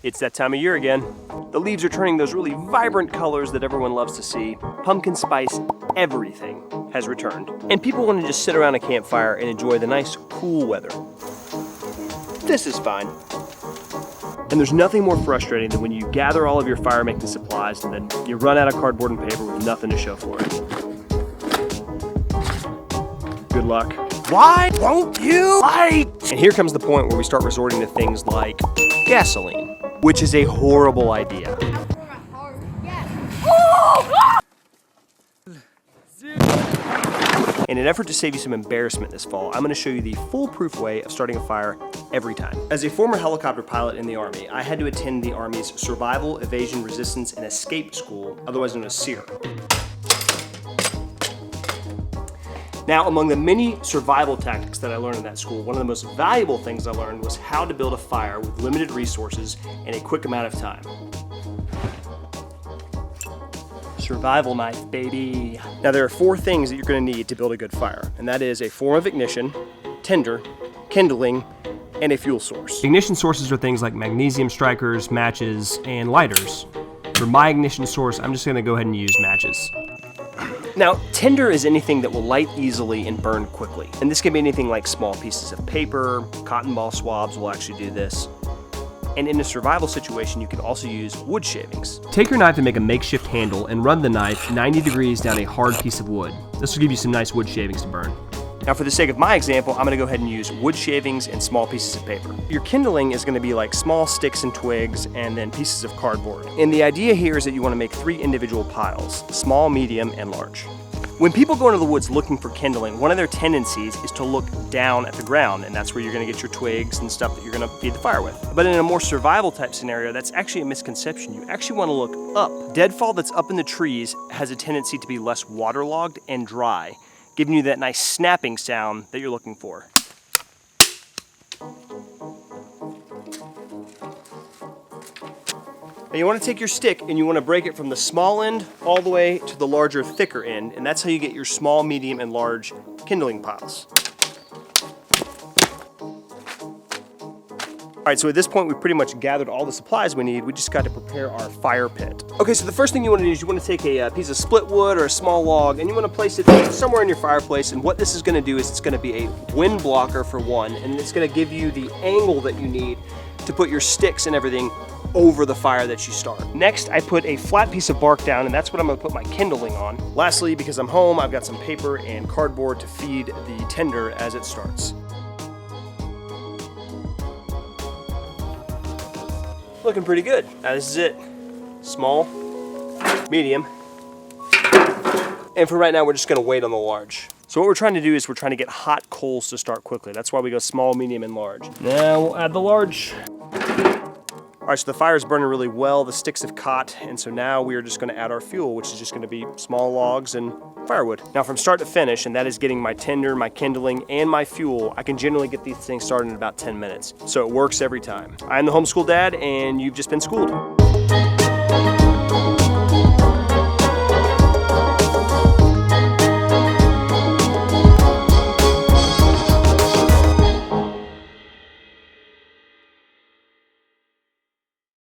It's that time of year again. The leaves are turning those really vibrant colors that everyone loves to see. Pumpkin spice, everything has returned. And people want to just sit around a campfire and enjoy the nice, cool weather. This is fine. And there's nothing more frustrating than when you gather all of your fire making supplies and then you run out of cardboard and paper with nothing to show for it. Good luck. Why won't you light? And here comes the point where we start resorting to things like gasoline, which is a horrible idea. In an effort to save you some embarrassment this fall, I'm going to show you the foolproof way of starting a fire every time. As a former helicopter pilot in the Army, I had to attend the Army's Survival, Evasion, Resistance, and Escape School, otherwise known as SEER. Now, among the many survival tactics that I learned in that school, one of the most valuable things I learned was how to build a fire with limited resources in a quick amount of time. Survival knife, baby. Now, there are 4 things that you're going to need to build a good fire, and that is a form of ignition, tinder, kindling, and a fuel source. Ignition sources are things like magnesium strikers, matches, and lighters. For my ignition source, I'm just going to go ahead and use matches. Now, tinder is anything that will light easily and burn quickly. And this can be anything like small pieces of paper, cotton ball swabs will actually do this. And in a survival situation, you can also use wood shavings. Take your knife and make a makeshift handle and run the knife 90 degrees down a hard piece of wood. This will give you some nice wood shavings to burn. Now, for the sake of my example, I'm going to go ahead and use wood shavings and small pieces of paper. Your kindling is going to be like small sticks and twigs and then pieces of cardboard. And the idea here is that you want to make 3 individual piles, small, medium, and large. When people go into the woods looking for kindling, one of their tendencies is to look down at the ground, and that's where you're going to get your twigs and stuff that you're going to feed the fire with. But in a more survival type scenario, that's actually a misconception. You actually want to look up. Deadfall that's up in the trees has a tendency to be less waterlogged and dry, giving you that nice snapping sound that you're looking for. Now you want to take your stick and you want to break it from the small end all the way to the larger, thicker end, and that's how you get your small, medium, and large kindling piles. All right, so at this point we've pretty much gathered all the supplies we need. We just got to prepare our fire pit. Okay, so the first thing you want to do is you want to take a piece of split wood or a small log and you want to place it somewhere in your fireplace, and what this is going to do is it's going to be a wind blocker for one, and it's going to give you the angle that you need to put your sticks and everything over the fire that you start. Next, I put a flat piece of bark down, and that's what I'm going to put my kindling on. Lastly, because I'm home, I've got some paper and cardboard to feed the tinder as it starts. Looking pretty good. Now this is it. Small, medium, and for right now we're just going to wait on the large. So what we're trying to do is we're trying to get hot coals to start quickly. That's why we go small, medium, and large. Now we'll add the large. All right, so the fire is burning really well. The sticks have caught, and so now we are just going to add our fuel, which is just going to be small logs and firewood. Now from start to finish, and that is getting my tinder, my kindling, and my fuel, I can generally get these things started in about 10 minutes. So it works every time. I'm the homeschool dad, and you've just been schooled.